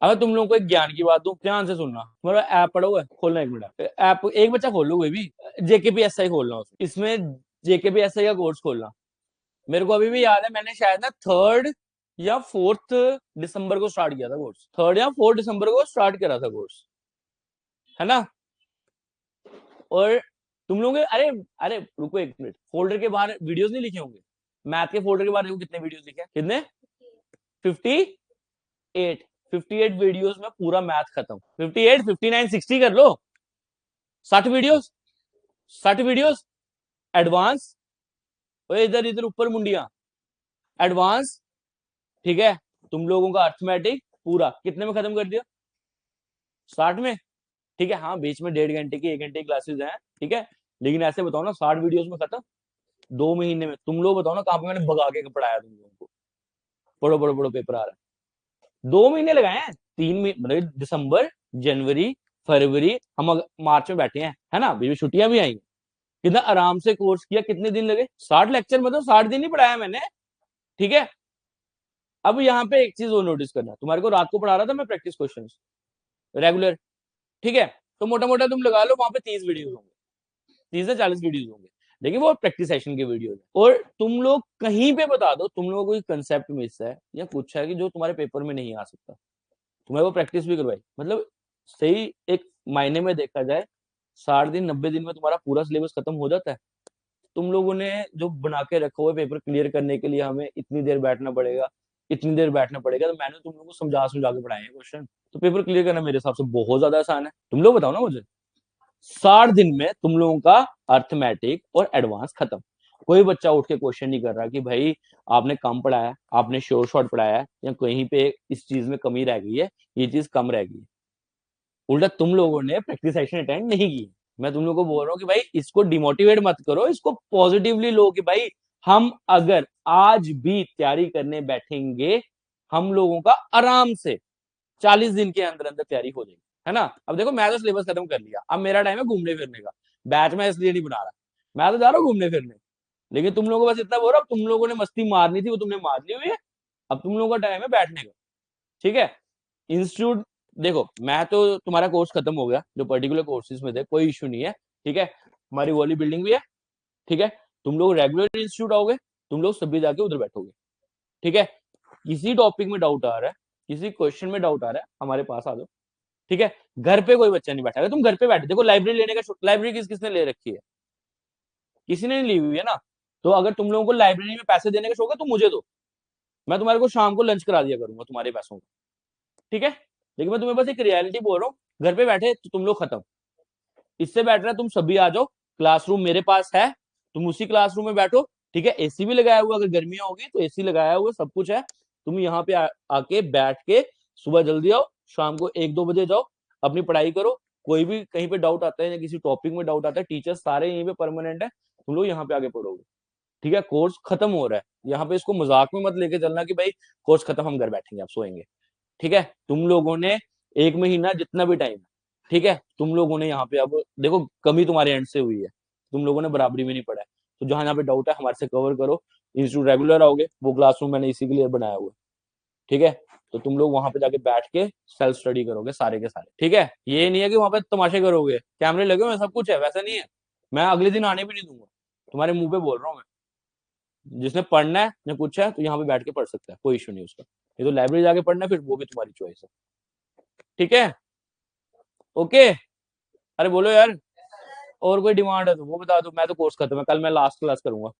अगर तुम लोगों को एक ज्ञान की बात दूं, ध्यान से सुनना। तुम्हारा ऐप पड़ा हुआ है, खोलना एक मिनट ऐप, एक बच्चा खोल लो, कोई भी JKPSI खोलना, इसमें JKPSI का कोर्स खोलना। मेरे को अभी भी याद है, मैंने शायद ना 3 या 4 दिसंबर को स्टार्ट किया था कोर्स, 3 या 4 दिसंबर को स्टार्ट करा था कोर्स, है ना। और तुम लोग, अरे अरे रुको एक मिनट, फोल्डर के बाहर वीडियोस नहीं लिखे होंगे? मैथ के फोल्डर के बाहर देखो कितने वीडियोस लिखे हैं, कितने? 58। 58 वीडियोस में पूरा मैथ खत्म। 58, 59, 60 कर लो, 60 वीडियोस, 60 वीडियोस एडवांस। और इधर इधर ऊपर मुंडिया, एडवांस, ठीक है। तुम लोगों का अर्थमेटिक पूरा कितने में खत्म कर दिया? 60 में, ठीक है। हाँ, बीच में 1.5 घंटे की 1 घंटे की क्लासेस हैं, ठीक है। लेकिन ऐसे बताओ ना, 60 वीडियोस में खत्म 2 महीने में। तुम लोग बताओ ना, कहाँ पे मैंने भगा के पढ़ाया तुम लोगों को? पढ़ो पढ़ो पढ़ो, पेपर आ रहा है। 2 महीने लगाए हैं, 3 महीने मतलब दिसंबर, जनवरी, फरवरी, हम मार्च में बैठे हैं, है ना, अभी छुट्टियां भी आई। कितना आराम से कोर्स किया, कितने दिन लगे? 60 लेक्चर, मतलब 60 दिन ही पढ़ाया मैंने, ठीक है। अब यहाँ पे एक चीज और नोटिस करना, तुम्हारे को रात को पढ़ा रहा था मैं प्रैक्टिस क्वेश्चन रेगुलर, ठीक है। तो मोटा मोटा तुम लगा लो वहां पे 30 वीडियो होंगे, 30 से 40 वीडियो होंगे, लेकिन वो प्रैक्टिस सेशन की वीडियो है। और तुम लोग कहीं पे बता दो, तुम लोगों को कोई कंसेप्ट मिस है या कुछ है कि जो तुम्हारे पेपर में नहीं आ सकता, तुम्हें वो प्रैक्टिस भी करवाई, मतलब सही एक मायने में देखा जाए, 60 दिन 90 दिन में तुम्हारा पूरा सिलेबस खत्म हो जाता है। तुम लोगों ने जो बना के रखा हुआ है पेपर क्लियर करने के लिए हमें इतनी देर बैठना पड़ेगा, इतनी देर बैठना पड़ेगा, तो मैंने तुम लोगों को समझा समझा के पढ़ाए हैं क्वेश्चन, तो पेपर क्लियर करना मेरे हिसाब से बहुत ज्यादा आसान है। तुम लोग बताओ ना मुझे, 60 दिन में तुम लोगों का अर्थमेटिक और एडवांस खत्म। कोई बच्चा उठ के क्वेश्चन नहीं कर रहा कि भाई आपने कम पढ़ाया, आपने शोर शॉर्ट पढ़ाया है, या कहीं पे इस चीज में कमी रह गई है, ये चीज कम रह गई है। उल्टा तुम लोगों ने प्रैक्टिस सेशन अटेंड नहीं की। मैं तुम लोगों को बोल रहा हूँ कि भाई इसको डिमोटिवेट मत करो, इसको पॉजिटिवली लो कि भाई हम अगर आज भी तैयारी करने बैठेंगे, हम लोगों का आराम से 40 दिन के अंदर अंदर तैयारी हो जाएगी, है ना। अब देखो, मैं तो सिलेबस खत्म कर लिया, अब मेरा टाइम है घूमने फिरने का। बैच में इसलिए नहीं बना रहा, मैं तो जा रहा हूँ घूमने फिरने। लेकिन तुम लोगों को बस इतना बोल रहा हूँ, तुम लोगों ने मस्ती मारनी थी वो तुमने मार ली हुई है। अब तुम लोगों का टाइम है बैठने का, ठीक है। इंस्टीट्यूट, देखो मैं तो, तुम्हारा कोर्स खत्म हो गया, जो पर्टिकुलर कोर्सेज में थे, कोई इश्यू नहीं है, ठीक है। हमारी वाली बिल्डिंग भी है, ठीक है। तुम लोग रेगुलर इंस्टीट्यूट आओगे, तुम लोग सभी जाके उधर बैठोगे, ठीक है। किसी टॉपिक में डाउट आ रहा है, किसी क्वेश्चन में डाउट आ रहा है, हमारे पास आ जाओ, ठीक है। घर पे कोई बच्चा नहीं बैठा है, तुम घर पे बैठे, देखो लाइब्रेरी लेने का, लाइब्रेरी किसने ले रखी है? किसी ने नहीं ली हुई है ना। तो अगर तुम लोगों को लाइब्रेरी में पैसे देने का शौक है तो मुझे दो, मैं तुम्हारे को शाम को लंच करा दिया करूंगा तुम्हारे पैसों का, ठीक है। लेकिन मैं तुम्हें बस एक रियलिटी बोल रहा हूँ, घर पे बैठे तो तुम लोग खत्म। इससे बेटर है तुम सभी आ जाओ, क्लासरूम मेरे पास है, तुम उसी क्लासरूम में बैठो, ठीक है। एसी भी लगाया हुआ, अगर गर्मियां होगी तो एसी लगाया हुआ, सब कुछ है। तुम यहाँ पे आके बैठ के, सुबह जल्दी आओ, शाम को 1-2 बजे जाओ, अपनी पढ़ाई करो। कोई भी कहीं पे डाउट आता है या किसी टॉपिक में डाउट आता है, टीचर सारे यहीं पे परमानेंट है, तुम लोग यहाँ पे आगे पढ़ोगे, ठीक है। कोर्स खत्म हो रहा है यहाँ पे, इसको मजाक में मत लेके चलना कि भाई कोर्स खत्म, हम घर बैठेंगे, आप सोएंगे, ठीक है। तुम लोगों ने 1 महीना जितना भी टाइम, ठीक है, तुम लोगों ने यहाँ पे, अब देखो कमी तुम्हारे एंड से हुई है, तुम लोगों ने बराबरी में नहीं पढ़ा है, तो जहां यहाँ पे डाउट है हमारे से कवर करो। इंस्टीट्यूट रेगुलर आओगे, वो क्लासरूम मैंने इसी के लिए बनाया हुआ है, ठीक है। तो तुम लोग वहां पे जाके बैठ के सेल्फ स्टडी करोगे सारे के सारे, ठीक है। ये नहीं है कि वहां पे तमाशे करोगे, कैमरे लगे हुए सब कुछ है, वैसा नहीं है। मैं अगले दिन आने भी नहीं दूंगा, तुम्हारे मुंह पे बोल रहा हूँ मैं। जिसने पढ़ना है या कुछ है तो यहाँ पे बैठ के पढ़ सकता है, कोई इशू नहीं उसका। ये तो लाइब्रेरी जाके पढ़ना है, फिर वो भी तुम्हारी चॉइस है, ठीक है। ओके, अरे बोलो यार, और कोई डिमांड है तो वो बता दो, मैं तो कोर्स खत्म है, कल मैं लास्ट क्लास करूंगा।